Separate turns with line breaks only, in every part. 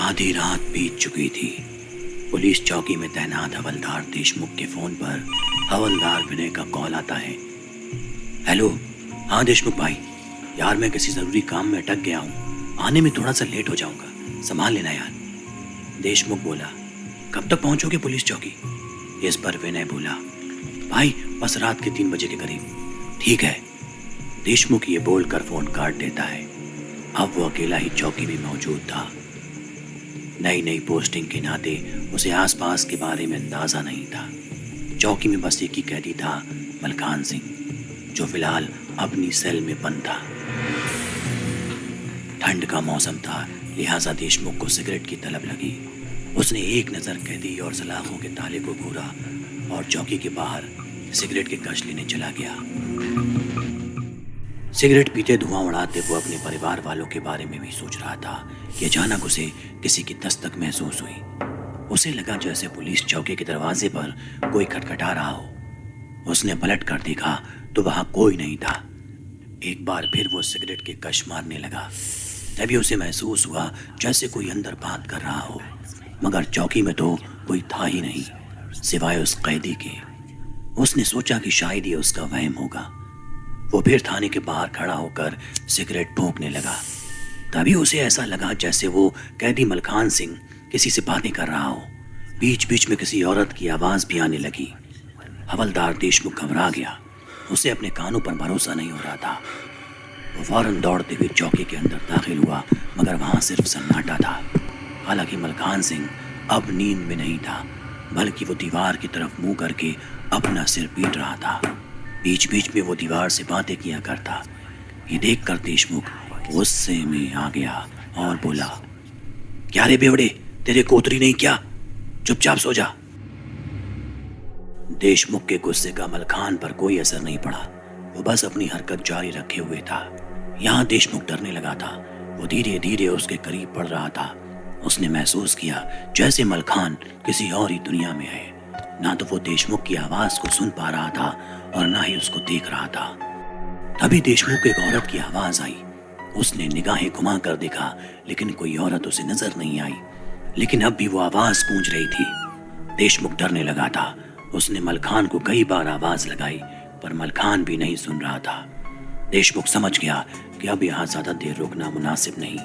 आधी रात बीत चुकी थी। पुलिस चौकी में तैनात हवलदार देशमुख के फोन पर हवलदार विनय का कॉल आता है। हेलो, हाँ देशमुख भाई, यार मैं किसी ज़रूरी काम में अटक गया हूँ, आने में थोड़ा सा लेट हो जाऊँगा, संभाल लेना यार। देशमुख बोला, कब तक पहुँचोगे पुलिस चौकी? इस पर विनय बोला, भाई बस रात के 3 बजे के करीब। ठीक है। देशमुख ये बोलकर फोन काट देता है। अब वो अकेला ही चौकी में मौजूद था। नई नई पोस्टिंग के नाते उसे आसपास के बारे में अंदाजा नहीं था। चौकी में बस एक ही कैदी था, मलकान सिंह, जो फिलहाल अपनी सेल में बंद था। ठंड का मौसम था, लिहाजा देशमुख को सिगरेट की तलब लगी। उसने एक नज़र कैदी और सलाखों के ताले को घूरा और चौकी के बाहर सिगरेट के कश लेने चला गया। सिगरेट पीते धुआं उड़ाते वो अपने परिवार वालों के बारे में भी सोच रहा था कि अचानक उसे किसी की दस्तक महसूस हुई। उसे लगा जैसे पुलिस चौकी के दरवाजे पर कोई खटखटा रहा हो। उसने पलट कर देखा तो वहां कोई नहीं था। एक बार फिर वो सिगरेट के कश मारने लगा। तभी उसे महसूस हुआ जैसे कोई अंदर बात कर रहा हो, मगर चौकी में तो कोई था ही नहीं सिवाय उस कैदी के। उसने सोचा कि शायद ये उसका वहम होगा। वो फिर थाने के बाहर खड़ा होकर सिगरेट फूंकने लगा। तभी उसे ऐसा लगा जैसे वो कैदी मलकान सिंह किसी से बातें कर रहा हो। बीच बीच में किसी औरत की आवाज़ भी आने लगी। हवलदार देशमुख घबरा गया। उसे अपने कानों पर भरोसा नहीं हो रहा था। वो फौरन दौड़ते हुए चौकी के अंदर दाखिल हुआ, मगर वहाँ सिर्फ सन्नाटा था। हालांकि मलकान सिंह अब नींद में नहीं था, बल्कि वो दीवार की तरफ मुंह करके अपना सिर पीट रहा था। बीच बीच में वो दीवार से बातें किया करता। ये देखकर देशमुख गुस्से में आ गया और बोला, क्या रे बेवड़े, तेरे कोतरी नहीं क्या? चुपचाप सो जा। देशमुख के गुस्से का मलखान पर कोई असर नहीं पड़ा। वो बस अपनी हरकत जारी रखे हुए था। यहाँ देशमुख डरने लगा था। वो धीरे धीरे उसके करीब बढ़ रहा था। उसने महसूस किया जैसे मलखान किसी और ही दुनिया में है। ना तो वो देशमुख की आवाज को सुन पा रहा था और ना ही उसको देख रहा था। तभी देशमुख को एक औरत की आवाज आई। उसने निगाहें घुमा कर देखा, लेकिन कोई औरत उसे नजर नहीं आई। लेकिन अब भी वो आवाज गूंज रही थी। देशमुख डरने लगा था। उसने मलखान को कई बार आवाज लगाई, पर मलखान भी नहीं सुन रहा था। देशमुख समझ गया कि अब यहाँ ज्यादा देर रुकना मुनासिब नहीं,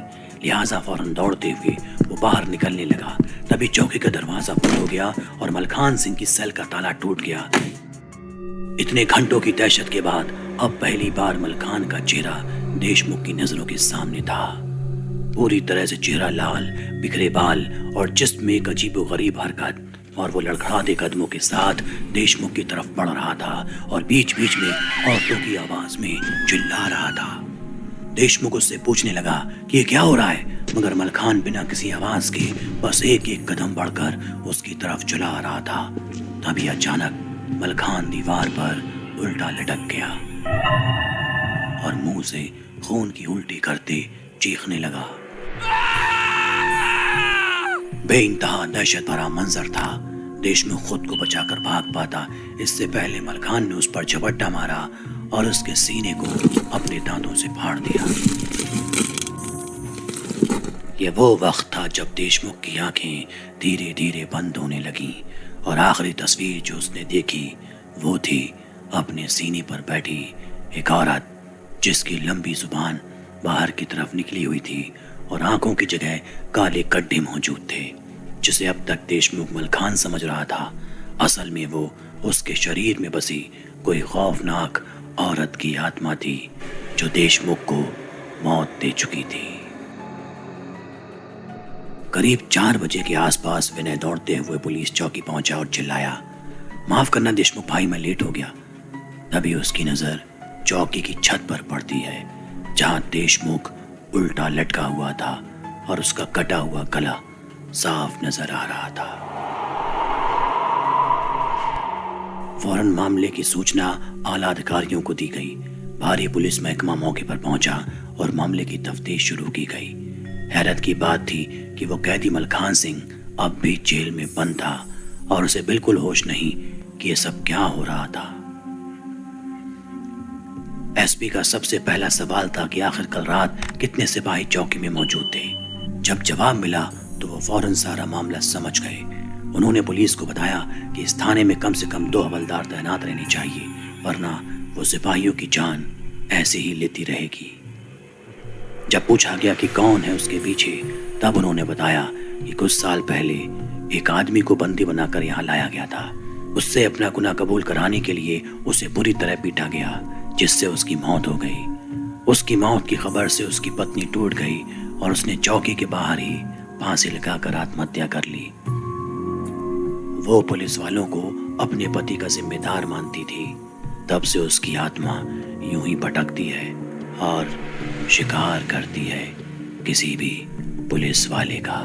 लिहाजा फौरन दौड़ते हुए वो बाहर निकलने लगा। तभी चौकी का दरवाजा बंद हो गया और मलखान सिंह की सेल का ताला टूट गया। इतने घंटों की दहशत के बाद अब पहली बार मलखान का चेहरा देशमुख की नजरों के सामने था। पूरी तरह से चेहरा लाल, बिखरे बाल और जिस्म में एक अजीबोगरीब हरकत, और वो लड़खड़ाते कदमों के साथ देशमुख की तरफ बढ़ रहा था और बीच बीच में औरतों की आवाज में चिल्ला रहा था। देशमुख उससे पूछने लगा कि ये क्या हो रहा है, मगर मलखान बिना किसी आवाज के बस एक एक कदम बढ़कर उसकी तरफ चला आ रहा था। तभी अचानक मलखान दीवार पर उल्टा लटक गया और मुंह से खून की उल्टी करते चीखने लगा। बेइंतहा दहशत भरा मंजर था। देशमुख खुद को बचाकर भाग पाता, इससे पहले मलखान ने उस पर झपट्टा मारा और उसके सीने को अपने दांतों से फाड़ दिया। यह वो वक्त था जब देशमुख की आंखें धीरे धीरे बंद होने लगीं और आखिरी तस्वीर जो उसने देखी वो थी अपने सीने पर बैठी एक औरत, जिसकी लंबी जुबान बाहर की तरफ निकली हुई थी और आंखों की जगह काले गड्ढे मौजूद थे, जिसे अब तक देशमुख मलखान समझ रहा था। असल में वो उसके शरीर में बसी कोई खौफनाक औरत की आत्मा थी जो देशमुख को मौत दे चुकी थी। करीब 4 बजे के आसपास विनय दौड़ते हुए पुलिस चौकी पहुंचा और चिल्लाया, माफ करना देशमुख भाई, मैं लेट हो गया। तभी उसकी नजर चौकी की छत पर पड़ती है, जहां देशमुख उल्टा लटका हुआ था और उसका कटा हुआ गला साफ नजर आ रहा था। फौरन मामले की सूचना आला अधिकारियों को दी गई। भारी पुलिस महकमा मौके पर पहुंचा और मामले की तफ्तीश शुरू की गई। हैरत की बात थी कि वो कैदी मलखान सिंह अब भी जेल में बंद था और उसे बिल्कुल होश नहीं कि ये सब क्या हो रहा था। एसपी का सबसे पहला सवाल था कि आखिर कल रात कितने सिपाही चौकी में मौजूद थे। जब जवाब मिला तो वो फौरन सारा मामला समझ गए। उन्होंने पुलिस को बताया कि इस थाने में कम से कम 2 हवलदार तैनात रहने चाहिए, वरना वो सिपाहियों की जान ऐसे ही लेती रहेगी। जब पूछा गया कि कौन है उसके पीछे, तब उन्होंने बताया कि कुछ साल पहले एक आदमी को बंदी बनाकर यहाँ लाया गया था। उससे अपना गुनाह कबूल कराने के लिए उसे बुरी तरह पीटा गया, जिससे उसकी मौत हो गई। उसकी मौत की खबर से उसकी पत्नी टूट गई और उसने चौकी के बाहर ही फांसी लगाकर आत्महत्या कर ली। वो पुलिस वालों को अपने पति का जिम्मेदार मानती थी। तब से उसकी आत्मा यूं ही भटकती है और शिकार करती है किसी भी पुलिस वाले का।